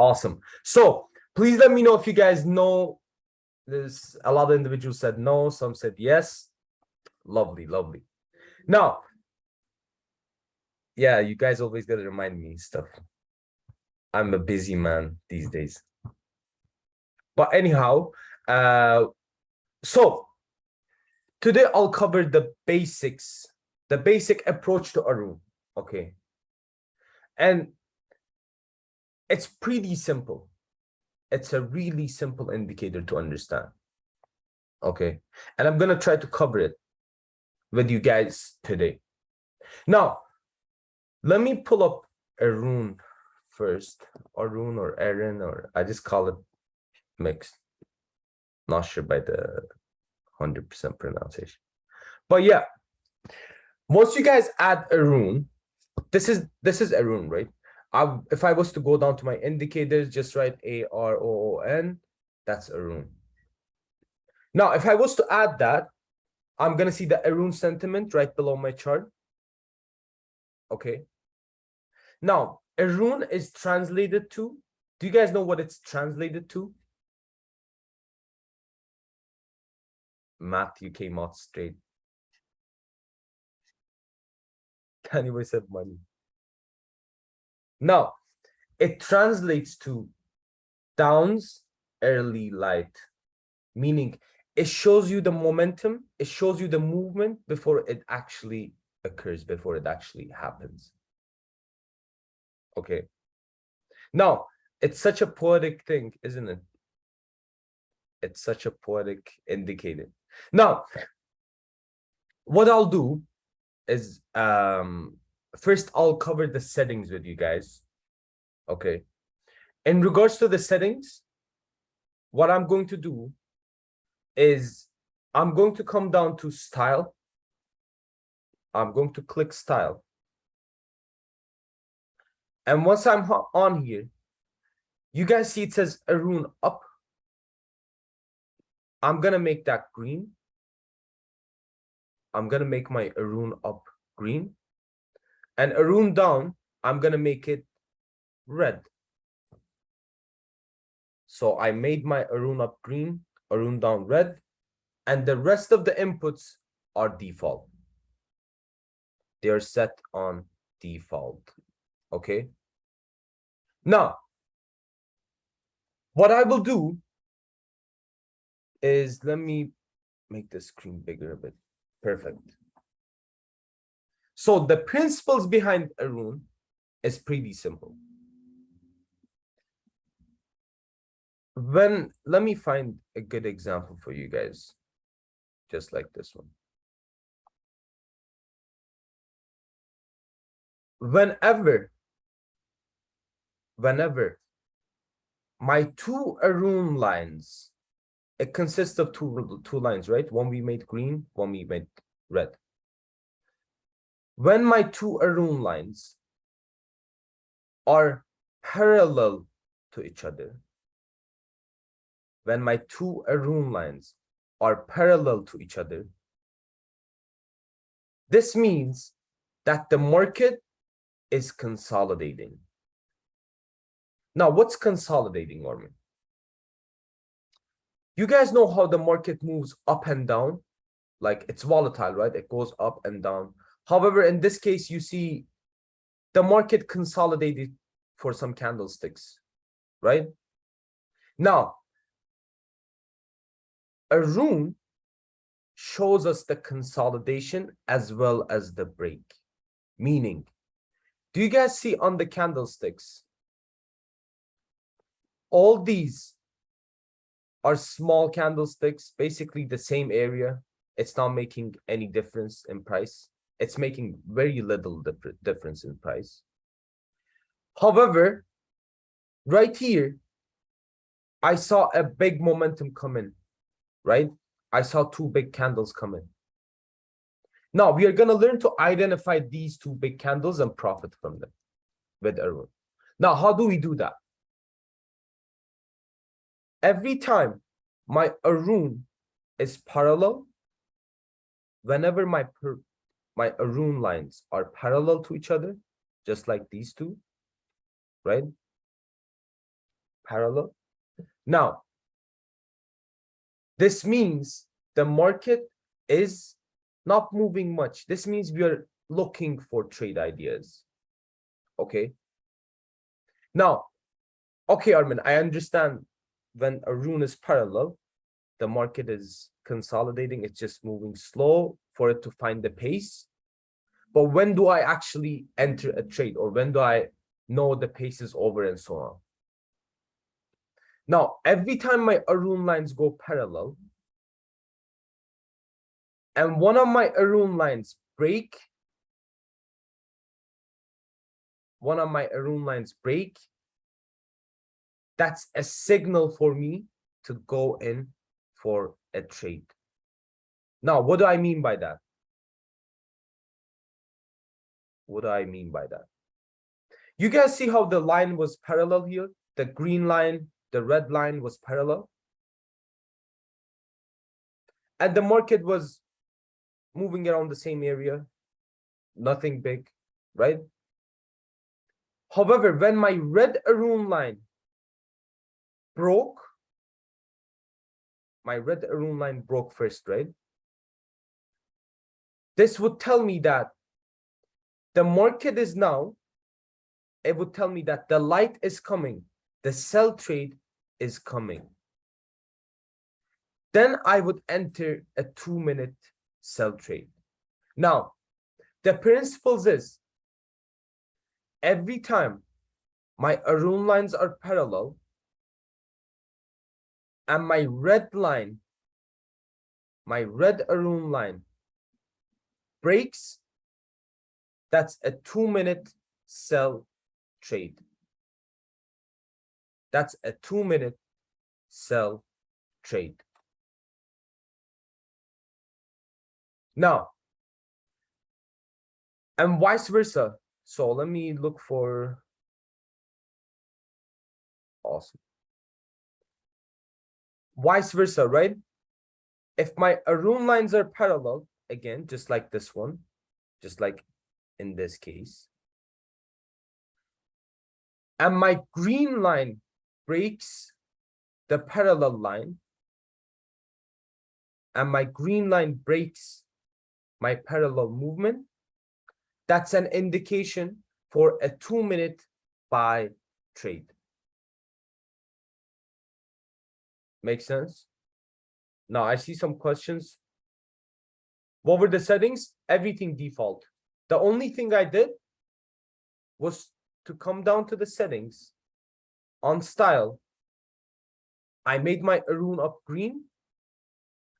Awesome. So please let me know if you guys know this. A lot of individuals said no, some said yes. Lovely, lovely. Now, yeah, you guys always gotta remind me stuff. I'm a busy man these days. But anyhow, so today I'll cover the basics, the basic approach to Arun. Okay. And it's pretty simple. It's a really simple indicator to understand. Okay. And I'm gonna try to cover it with you guys today. Now, let me pull up Arun first. Arun or Aaron, or I just call it mixed. Not sure by the 100% pronunciation. But yeah, once you guys add Arun, this is Arun, right? If I was to go down to my indicators, just write AROON, that's Arun. Now, if I was to add that, I'm gonna see the Arun sentiment right below my chart. Okay. Now, Arun is translated to, do you guys know what it's translated to? Math, you came out straight. Anyway, said money. Now, it translates to Downs early light, meaning it shows you the momentum, it shows you the movement before it actually occurs, before it actually happens. Okay. Now, it's such a poetic thing, isn't it? It's such a poetic indicator. Now, what I'll do is first I'll cover the settings with you guys. Okay. In regards to the settings, what I'm going to do is I'm going to come down to style. I'm going to click style. And once I'm on here, you guys see it says Arun up. I'm going to make that green. I'm going to make my Arun up green. And Arun down, I'm going to make it red. So I made my Arun up green, Arun down red, and the rest of the inputs are default. They are set on default. Okay. Now, what I will do is, let me make the screen bigger a bit. Perfect. So the principles behind Arun is pretty simple. Let me find a good example for you guys, just like this one. Whenever my two Arun lines, it consists of two lines, right? One we made green, one we made red. When my two Arun lines are parallel to each other, when my two Arun lines are parallel to each other, this means that the market is consolidating. Now, what's consolidating, Armin? You guys know how the market moves up and down? Like, it's volatile, right? It goes up and down. However, in this case, you see the market consolidated for some candlesticks, right? Now, Arun shows us the consolidation as well as the break. Meaning, do you guys see on the candlesticks, all these are small candlesticks, basically the same area. It's not making any difference in price. It's making very little difference in price. However, right here, I saw a big momentum come in, right? I saw two big candles come in. Now, we are going to learn to identify these two big candles and profit from them with Arun. Now, how do we do that? Every time my Arun is parallel, whenever my Arun lines are parallel to each other, just like these two, right? parallel. Now, this means the market is not moving much. This means we are looking for trade ideas. Okay. Now, okay, Armin, I understand when Arun is parallel, the market is consolidating. It's just moving slow for it to find the pace. But when do I actually enter a trade, or when do I know the pace is over and so on? Now, every time my Arun lines go parallel, and one of my Arun lines break, that's a signal for me to go in for a trade. Now, what do I mean by that? What do I mean by that? You guys see how the line was parallel here? The green line, the red line was parallel. And the market was moving around the same area, nothing big, right? However, when my red Arun line broke, my red Arun line broke first, right? This would tell me that the market is now, it would tell me that the light is coming, the sell trade is coming. Then I would enter a 2-minute sell trade. Now, the principles is every time my Arun lines are parallel and my red Arun line breaks, that's a 2-minute sell trade. That's a 2-minute sell trade. Now, and vice versa. So let me look for, awesome. Vice versa, right? If my Arun lines are parallel, again, just like this one, just like in this case, and my green line breaks the parallel line, and my green line breaks my parallel movement, that's an indication for a 2-minute buy trade. Make sense? Now I see some questions. What were the settings? Everything default. The only thing I did was to come down to the settings on style. I made my Arun up green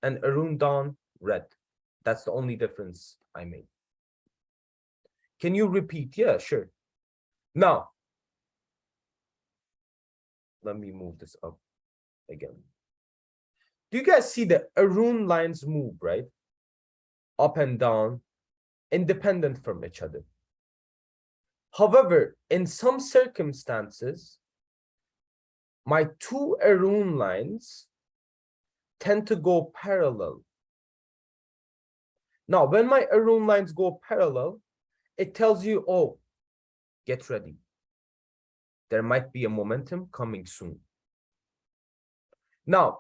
and Arun down red. That's the only difference I made. Can you repeat? Yeah, sure. Now, let me move this up again. Do you guys see the Arun lines move, right? Up and down, independent from each other. However, in some circumstances, my two Arun lines tend to go parallel. Now, when my Arun lines go parallel, it tells you, oh, get ready. There might be a momentum coming soon. Now,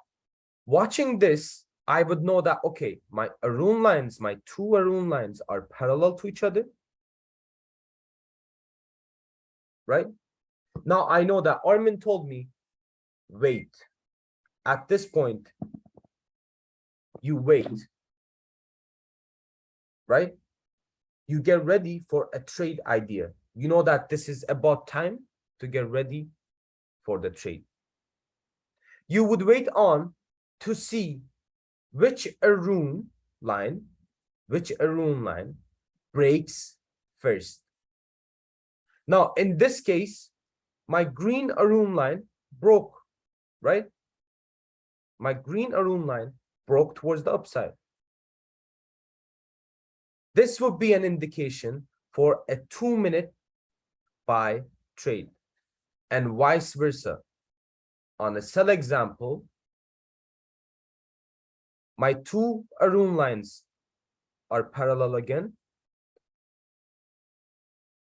watching this, I would know that, okay, my Arun lines, my two Arun lines are parallel to each other. Right? Now, I know that Armin told me, wait. At this point, you wait. Right? You get ready for a trade idea. You know that this is about time to get ready for the trade. You would wait on to see which Arun line breaks first. Now, in this case, my green Arun line broke, right? My green Arun line broke towards the upside. This would be an indication for a 2-minute buy trade, and vice versa. On a sell example, my two Arun lines are parallel again.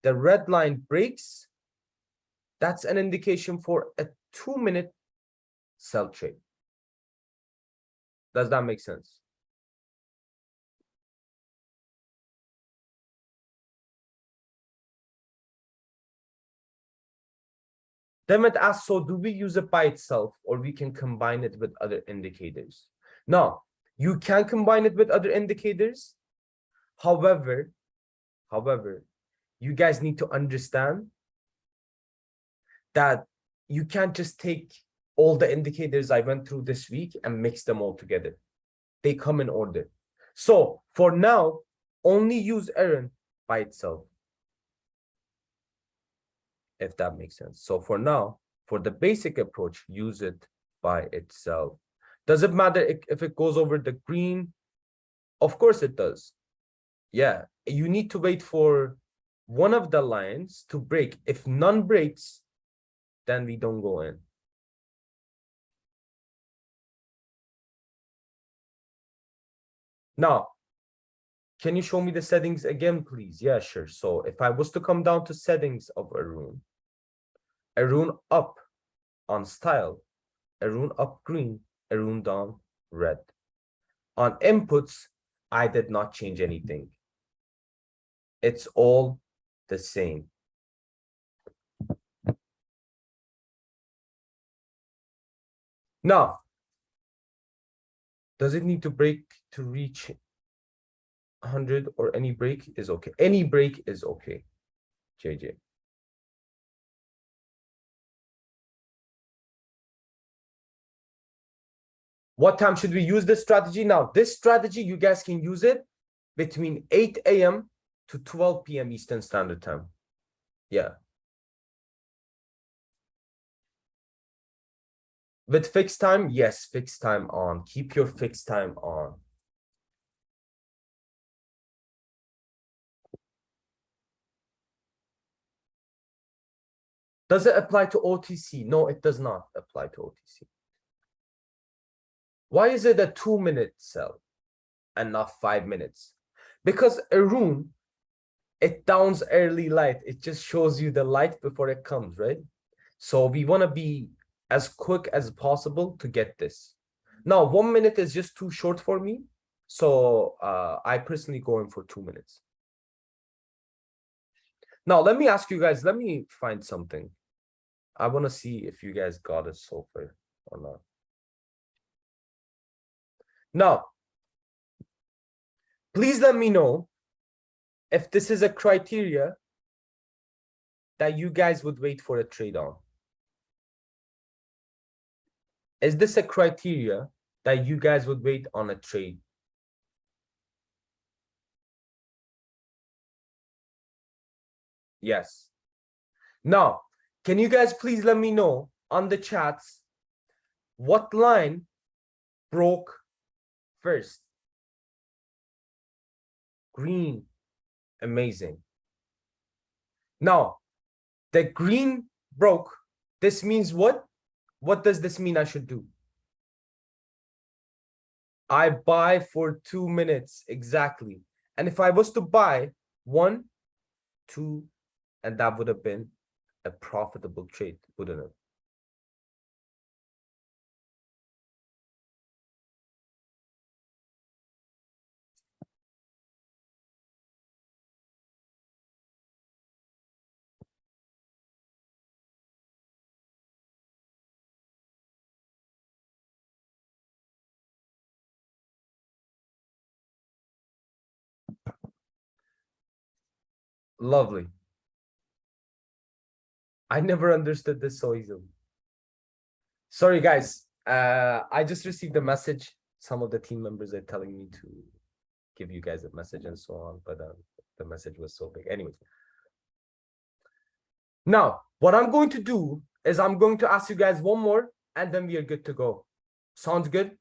The red line breaks. That's an indication for a 2-minute sell trade. Does that make sense? Demet asks, so do we use it by itself or we can combine it with other indicators? No, you can combine it with other indicators. However, you guys need to understand that you can't just take all the indicators I went through this week and mix them all together. They come in order. So for now, only use Arun by itself, if that makes sense. So for now, for the basic approach, use it by itself. Does it matter if it goes over the green? Of course it does. Yeah, you need to wait for one of the lines to break. If none breaks, then we don't go in. Now, can you show me the settings again, please? Yeah, sure. So if I was to come down to settings of Arun up on style, Arun up green, Arun down red. On inputs, I did not change anything. It's all the same. Now, does it need to break to reach 100 or any break is okay? Any break is okay, JJ. What time should we use this strategy? Now, this strategy, you guys can use it between 8 a.m. to 12 p.m. Eastern Standard Time. Yeah. With fixed time, yes, fixed time on. Keep your fixed time on. Does it apply to OTC? No, it does not apply to OTC. Why is it a 2-minute sell and not 5 minutes? Because Arun, it downs early light. It just shows you the light before it comes, right? So we want to be as quick as possible to get this. Now, 1 minute is just too short for me. So I personally go in for 2 minutes. Now, let me ask you guys, let me find something. I want to see if you guys got it so far or not. Now, please let me know if this is a criteria that you guys would wait for a trade on. Is this a criteria that you guys would wait on a trade? Yes. Now, can you guys please let me know on the chats what line broke first? Green. Amazing. Now, the green broke. This means what? What does this mean I should do? I buy for 2 minutes, exactly. And if I was to buy 1, 2, and that would have been a profitable trade, wouldn't it? Lovely. I never understood this so easily. Sorry, guys. I just received a message. Some of the team members are telling me to give you guys a message and so on, but the message was so big. Anyways. Now, what I'm going to do is I'm going to ask you guys one more, and then we are good to go. Sounds good?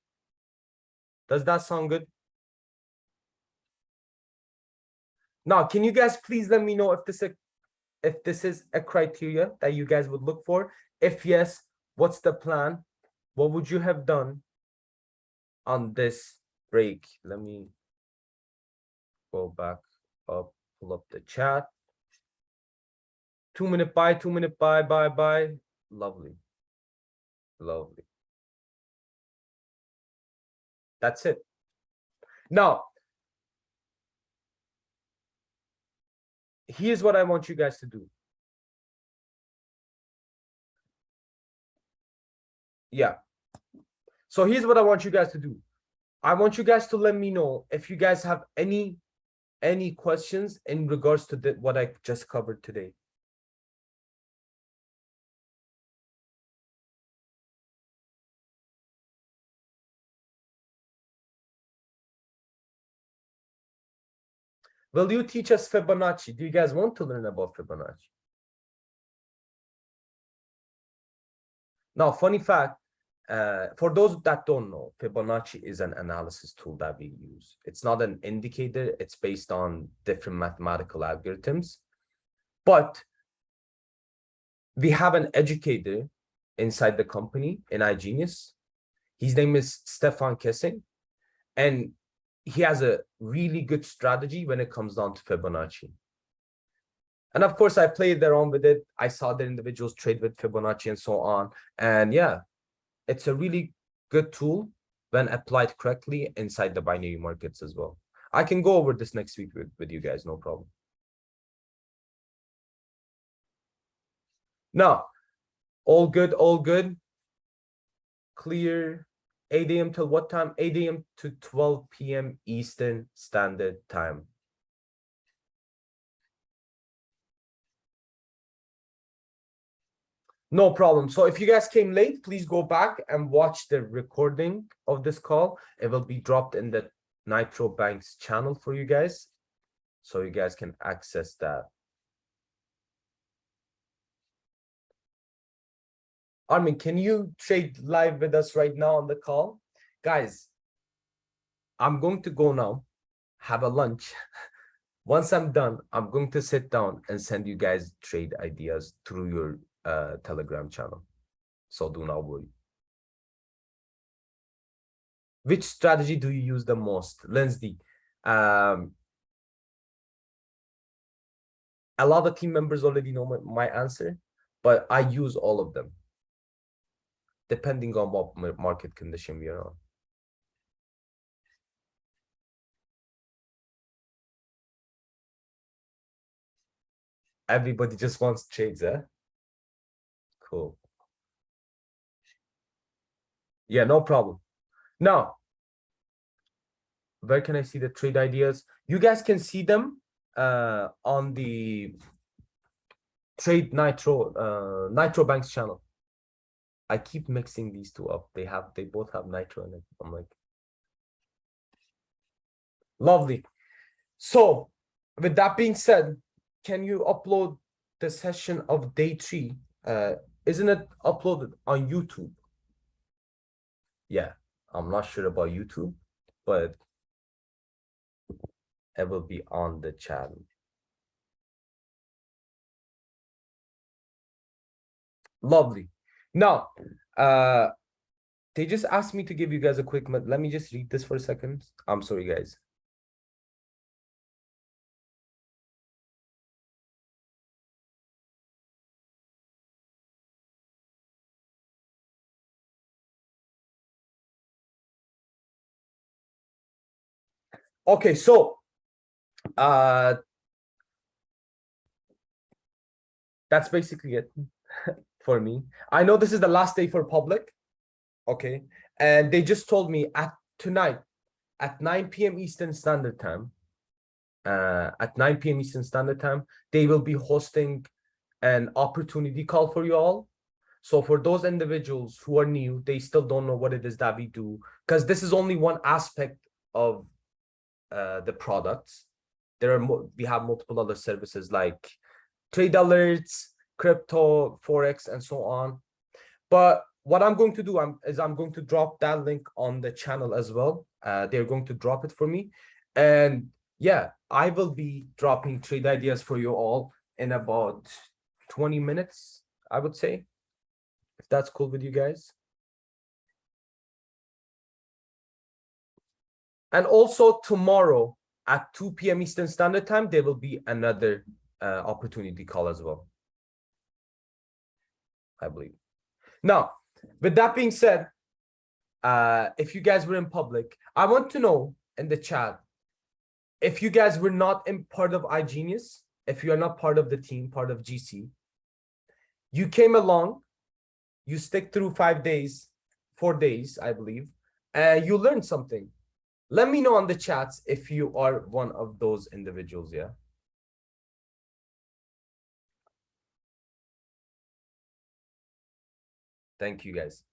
Does that sound good? Now, can you guys please let me know if this is a criteria that you guys would look for? If yes, what's the plan? What would you have done on this break? Let me go back up, pull up the chat. 2-minute buy, 2-minute buy, buy. Lovely. Lovely. That's it. Now, here's what I want you guys to do. Yeah. So here's what I want you guys to do. I want you guys to let me know if you guys have any questions in regards to what I just covered today. Will you teach us Fibonacci? Do you guys want to learn about Fibonacci? Now, funny fact, for those that don't know, Fibonacci is an analysis tool that we use. It's not an indicator. It's based on different mathematical algorithms. But we have an educator inside the company in iGenius. His name is Stefan Kessing. And he has a really good strategy when it comes down to Fibonacci. And of course, I played around with it. I saw the individuals trade with Fibonacci and so on. And yeah, it's a really good tool when applied correctly inside the binary markets as well. I can go over this next week with you guys, no problem. Now, all good, all good. Clear. 8 a.m. till what time? 8 a.m. to 12 p.m. Eastern Standard Time. No problem. So if you guys came late, please go back and watch the recording of this call. It will be dropped in the Nitro Bank's channel for you guys, so you guys can access that. Armin, can you trade live with us right now on the call? Guys, I'm going to go now, have a lunch. Once I'm done, I'm going to sit down and send you guys trade ideas through your Telegram channel. So do not worry. Which strategy do you use the most? Lindsay, a lot of team members already know my answer, but I use all of them, depending on what market condition we are on. Everybody just wants trades, eh? Cool. Yeah, no problem. Now, where can I see the trade ideas? You guys can see them on the Trade Nitro Bank's channel. I keep mixing these two up. They both have Nitro in it. I'm like, lovely. So with that being said, can you upload the session of day 3? Isn't it uploaded on YouTube? Yeah, I'm not sure about YouTube, but it will be on the channel. Lovely. Now, they just asked me to give you guys a quick, let me just read this for a second. I'm sorry, guys. Okay, so that's basically it for me. I know this is the last day for public, okay, and they just told me tonight at 9 p.m. Eastern Standard Time, they will be hosting an opportunity call for you all. So for those individuals who are new, they still don't know what it is that we do, because this is only one aspect of the products. We have multiple other services like trade alerts, crypto, forex, and so on. But what I'm going to do is I'm going to drop that link on the channel as well. They're going to drop it for me, and yeah, I will be dropping trade ideas for you all in about 20 minutes, I would say, if that's cool with you guys. And also tomorrow at 2 p.m. Eastern Standard Time, there will be another opportunity call as well, I believe. Now, With that being said, if you guys were in public, I want to know in the chat if you guys were not in part of iGenius, if you are not part of the team, part of GC, you came along, you stick through 5 days, 4 days, I believe, and you learned something. Let me know on the chats if you are one of those individuals, yeah? Thank you, guys.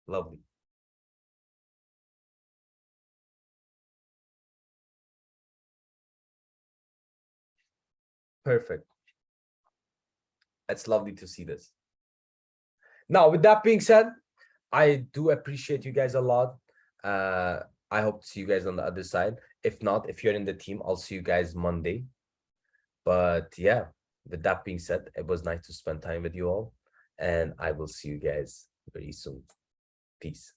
Lovely. Perfect. It's lovely to see this. Now, with that being said, I do appreciate you guys a lot. I hope to see you guys on the other side. If not, if you're in the team, I'll see you guys Monday. But yeah, with that being said, it was nice to spend time with you all. And I will see you guys very soon. Peace.